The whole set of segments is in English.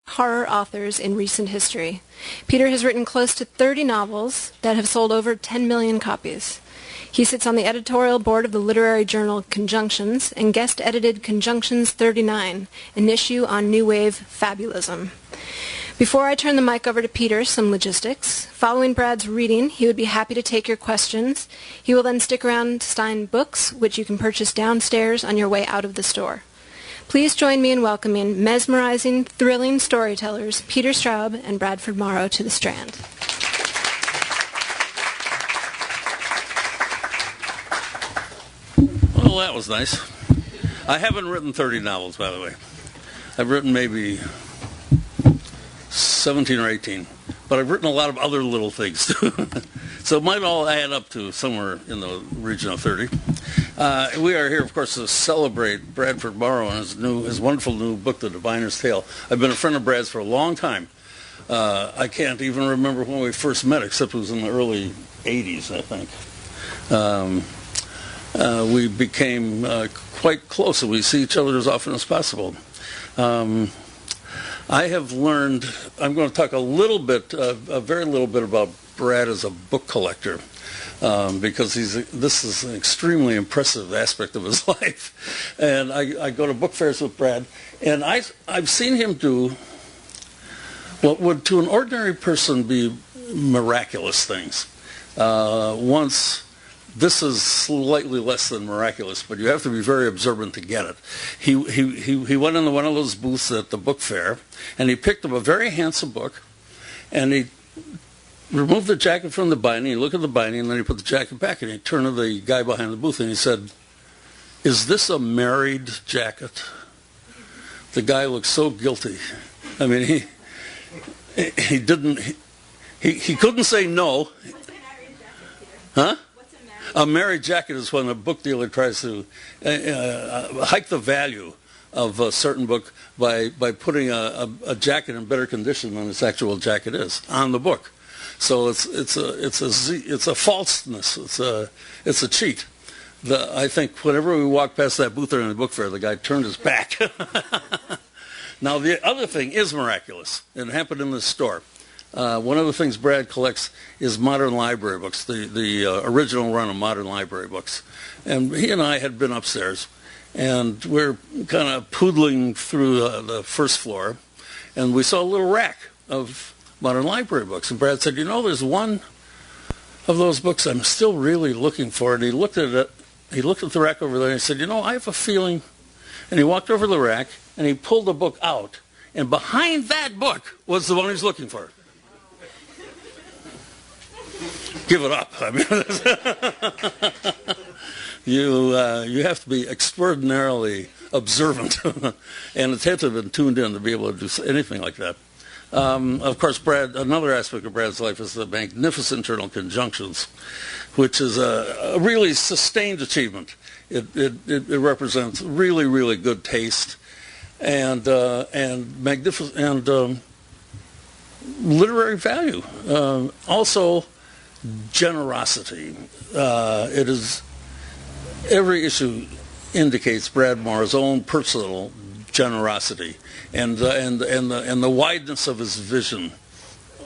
horror authors in recent history. Peter has written close to 30 novels that have sold over 10 million copies. He sits on the editorial board of the literary journal Conjunctions and guest-edited Conjunctions 39, an issue on New Wave fabulism. Before I turn the mic over to Peter, some logistics. Following Brad's reading, he would be happy to take your questions. He will then stick around to sign books, which you can purchase downstairs on your way out of the store. Please join me in welcoming mesmerizing, thrilling storytellers Peter Straub and Bradford Morrow to the Strand. Well, that was nice. I haven't written 30 novels, by the way. I've written maybe 17 or 18, but I've written a lot of other little things too. So it might all add up to somewhere in the region of 30. We are here, of course, to celebrate Bradford Morrow and his wonderful new book, The Diviner's Tale. I've been a friend of Brad's for a long time. I can't even remember when we first met, except it was in the early 80s, I think. We became quite close, and we see each other as often as possible. I have learned, I'm going to talk a little bit, a very little bit about Brad as a book collector, because this is an extremely impressive aspect of his life. And I go to book fairs with Brad, and I've seen him do what would to an ordinary person be miraculous things. This is slightly less than miraculous, but you have to be very observant to get it. He went into one of those booths at the book fair, and he picked up a very handsome book, and he removed the jacket from the binding, he looked at the binding, and then he put the jacket back, and he turned to the guy behind the booth, and he said, "Is this a married jacket?" The guy looked so guilty. I mean, he couldn't say no. What's a married jacket, Peter? Huh? A married jacket is when a book dealer tries to hike the value of a certain book by putting a jacket in better condition than its actual jacket is on the book. So it's a falseness. It's a cheat. I think whenever we walked past that booth there in the book fair, the guy turned his back. Now the other thing is miraculous. It happened in this store. One of the things Brad collects is modern library books, the original run of modern library books. And he and I had been upstairs, and we're kind of poodling through the first floor, and we saw a little rack of modern library books. And Brad said, "You know, there's one of those books I'm still really looking for." And he looked at it. He looked at the rack over there, and he said, "You know, I have a feeling." And he walked over to the rack, and he pulled the book out, and behind that book was the one he's looking for. Give it up. I mean, you have to be extraordinarily observant and attentive and tuned in to be able to do anything like that. Of course, another aspect of Brad's life is the magnificent journal Conjunctions, which is a really sustained achievement. It represents really, really good taste and magnificent and literary value. Also, generosity. It is every issue indicates Brad Morrow's own personal generosity and the wideness of his vision.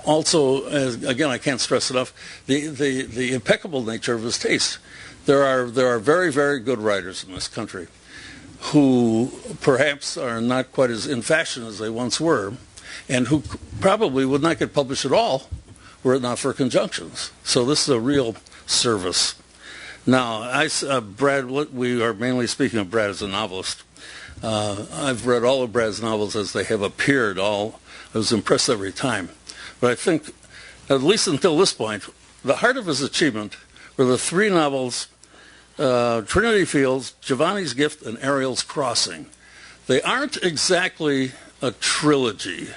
Also, again, I can't stress enough the impeccable nature of his taste. There are very, very good writers in this country who perhaps are not quite as in fashion as they once were, and who probably would not get published at all were it not for Conjunctions. So this is a real service. Now, Brad, we are mainly speaking of Brad as a novelist. I've read all of Brad's novels as they have appeared. I was impressed every time. But I think, at least until this point, the heart of his achievement were the three novels, Trinity Fields, Giovanni's Gift, and Ariel's Crossing. They aren't exactly a trilogy,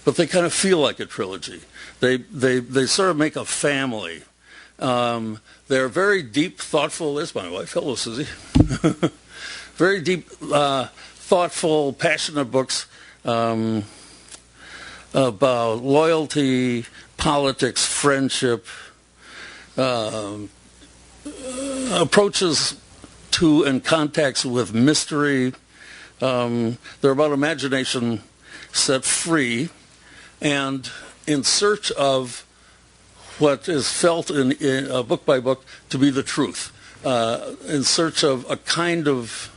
but they kind of feel like a trilogy. They sort of make a family. They're very deep, thoughtful. There's my wife. Hello, Susie. Very deep, thoughtful, passionate books about loyalty, politics, friendship, approaches to and contacts with mystery. They're about imagination set free, and in search of what is felt in book by book to be the truth, in search of a kind of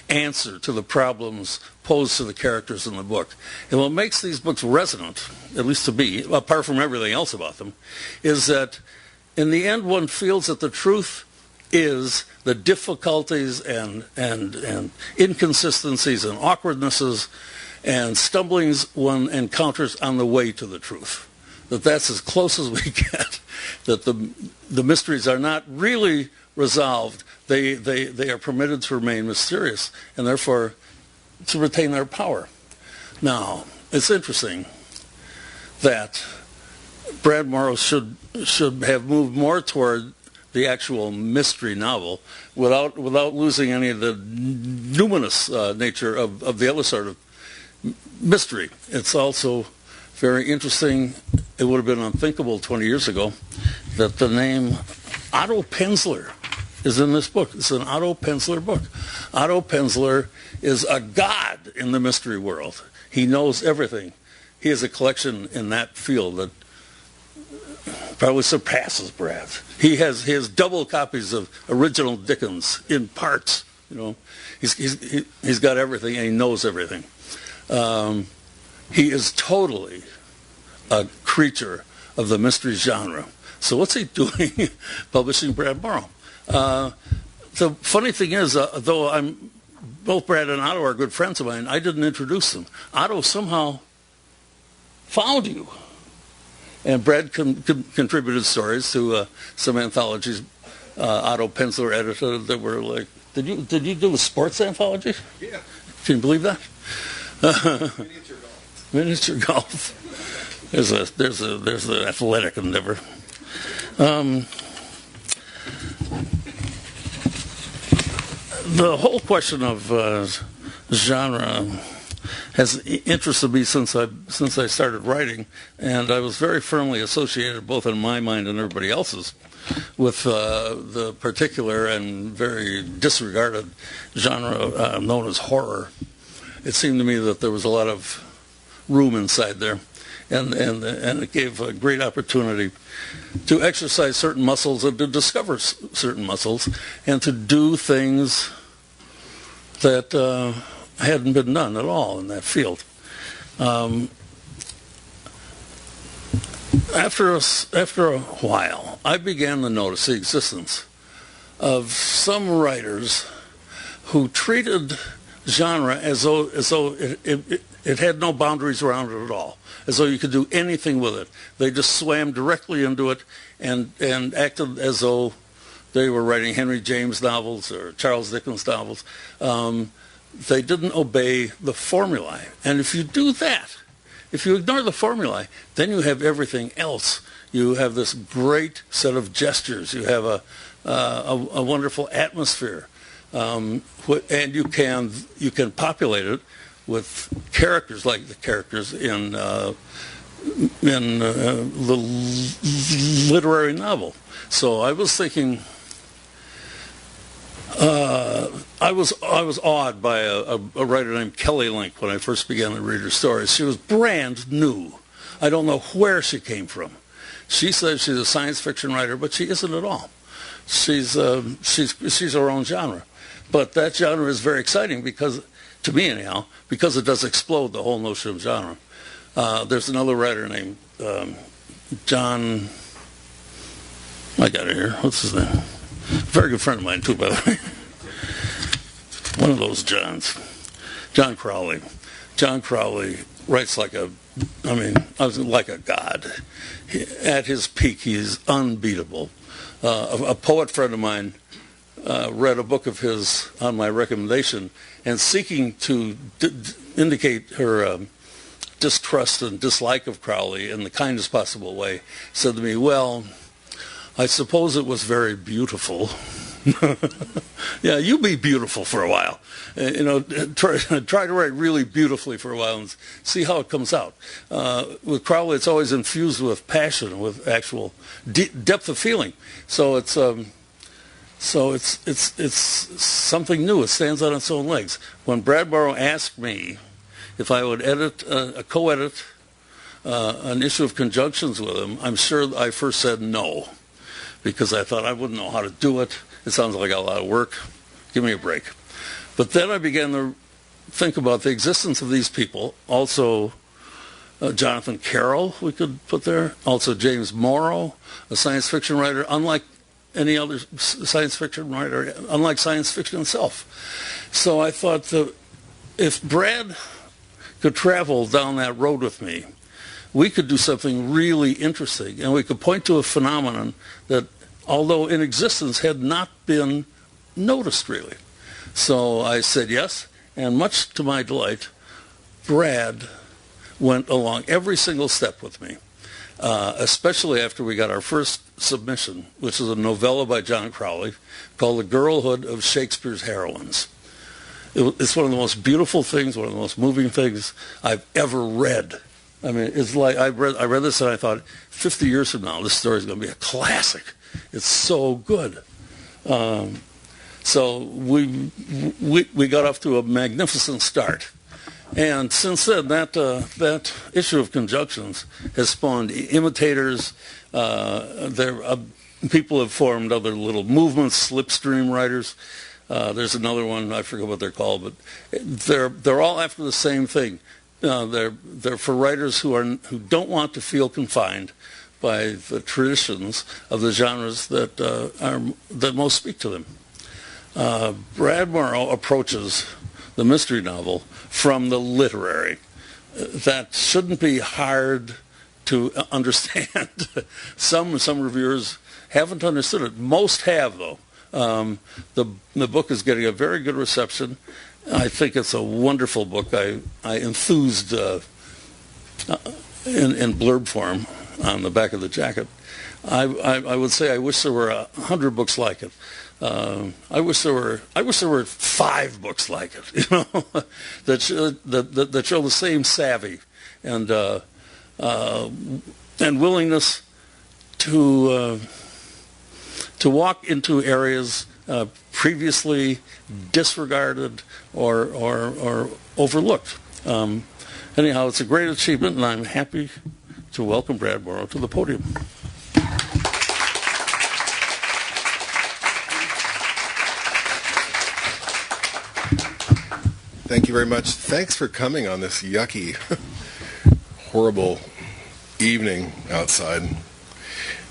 answer to the problems posed to the characters in the book. And what makes these books resonant, at least to me, apart from everything else about them, is that in the end one feels that the truth is the difficulties and inconsistencies and awkwardnesses and stumblings one encounters on the way to the truth. That's as close as we get. That the mysteries are not really resolved. They are permitted to remain mysterious and therefore to retain their power. Now, it's interesting that Brad Morrow should have moved more toward the actual mystery novel without losing any of the numinous nature of the other sort of mystery. It's also very interesting. It would have been unthinkable 20 years ago that the name Otto Penzler is in this book. It's an Otto Penzler book. Otto Penzler is a god in the mystery world. He knows everything. He has a collection in that field that probably surpasses Brad's. He has double copies of original Dickens in parts. You know, he's got everything and he knows everything. He is totally a creature of the mystery genre. So what's he doing publishing Brad Morrow? The funny thing is, though both Brad and Otto are good friends of mine, I didn't introduce them. Otto somehow found you. And Brad contributed stories to some anthologies Otto Penzler edited that were like, did you do a sports anthology? Yeah. Can you believe that? Miniature golf. Miniature golf. There's the athletic endeavor. The whole question of genre has interested me since I started writing, and I was very firmly associated, both in my mind and everybody else's, with the particular and very disregarded genre known as horror. It seemed to me that there was a lot of room inside there, and it gave a great opportunity to exercise certain muscles and to discover certain muscles and to do things that hadn't been done at all in that field. After a while, I began to notice the existence of some writers who treated genre as though it had no boundaries around it at all, as though you could do anything with it. They just swam directly into it and acted as though they were writing Henry James novels or Charles Dickens novels. They didn't obey the formulae. And if you do that, if you ignore the formulae, then you have everything else. You have this great set of gestures. You have a wonderful atmosphere. And you can populate it with characters like the characters in the literary novel. So I was thinking, I was awed by a writer named Kelly Link when I first began to read her stories. She was brand new. I don't know where she came from. She says she's a science fiction writer, but she isn't at all. She's her own genre. But that genre is very exciting because, to me anyhow, because it does explode the whole notion of genre. There's another writer named John, I got it here, what's his name? Very good friend of mine too, by the way. One of those Johns. John Crowley. John Crowley writes like a god. At his peak, he's unbeatable. A poet friend of mine read a book of his on my recommendation, and seeking to indicate her distrust and dislike of Crowley in the kindest possible way, said to me, well, I suppose it was very beautiful. Yeah, you be beautiful for a while. Try to write really beautifully for a while and see how it comes out. With Crowley, it's always infused with passion, with actual depth of feeling. So it's something new. It stands on its own legs. When Brad Morrow asked me if I would co-edit an issue of Conjunctions with him, I'm sure I first said no, because I thought I wouldn't know how to do it. It sounds like a lot of work. Give me a break. But then I began to think about the existence of these people. Also, Jonathan Carroll, we could put there. Also, James Morrow, a science fiction writer, unlike any other science fiction writer, unlike science fiction itself. So I thought that if Brad could travel down that road with me, we could do something really interesting, and we could point to a phenomenon that, although in existence, had not been noticed really. So I said yes, and much to my delight, Brad went along every single step with me, especially after we got our first submission, which is a novella by John Crowley called The Girlhood of Shakespeare's Heroines. It's one of the most beautiful things, one of the most moving things I've ever read. I mean, it's like I read this and I thought, 50 years from now, this story is going to be a classic. It's so good. So we got off to a magnificent start. And since then, that issue of Conjunctions has spawned imitators. People have formed other little movements, slipstream writers. There's another one, I forget what they're called, but they're all after the same thing. They're for writers who don't want to feel confined by the traditions of the genres that most speak to them. Brad Morrow approaches the mystery novel from the literary. That shouldn't be hard to understand. Some reviewers haven't understood it. Most have, though. The book is getting a very good reception. I think it's a wonderful book. I enthused in blurb form on the back of the jacket. I would say I wish there were 100 books like it. I wish there were 5 books like it, that show the same savvy and willingness to walk into areas previously disregarded or overlooked. Anyhow, it's a great achievement, and I'm happy to welcome Brad Morrow to the podium. Thank you very much. Thanks for coming on this yucky, horrible evening outside,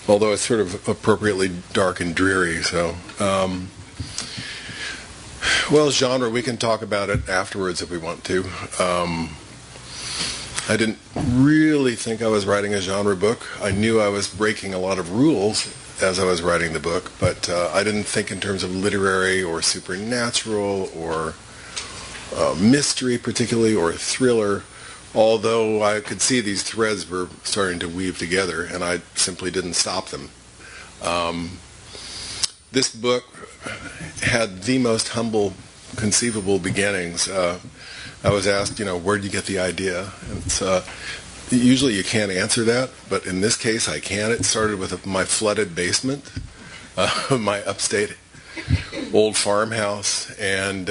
although it's sort of appropriately dark and dreary. So, well, genre, we can talk about it afterwards if we want to. I didn't really think I was writing a genre book. I knew I was breaking a lot of rules as I was writing the book, but I didn't think in terms of literary or supernatural or mystery particularly, or thriller, although I could see these threads were starting to weave together, and I simply didn't stop them. This book had the most humble conceivable beginnings. I was asked, where did you get the idea? And usually you can't answer that, but in this case I can. It started with my flooded basement, my upstate old farmhouse, and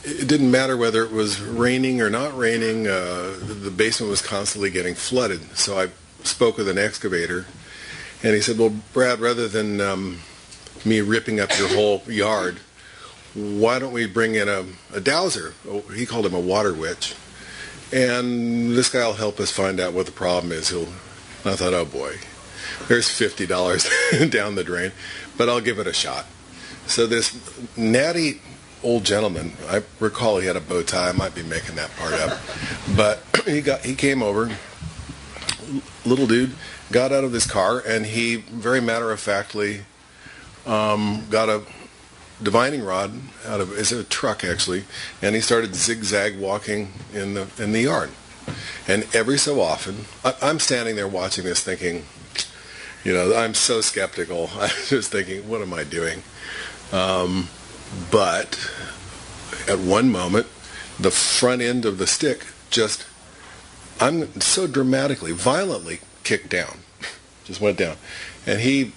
it didn't matter whether it was raining or not raining. The basement was constantly getting flooded. So I spoke with an excavator, and he said, well, Brad, rather than me ripping up your whole yard, why don't we bring in a dowser? He called him a water witch. And this guy will help us find out what the problem is. I thought, oh boy, there's $50 down the drain, but I'll give it a shot. So this natty old gentleman, I recall he had a bow tie, I might be making that part up, but he came over, little dude, got out of his car, and he very matter-of-factly got a divining rod out of, it's a truck actually, and he started zigzag walking in the yard. And every so often, I'm standing there watching this thinking, I'm so skeptical. I was just thinking, what am I doing? But at one moment, the front end of the stick just, I'm so dramatically, violently kicked down, just went down. And he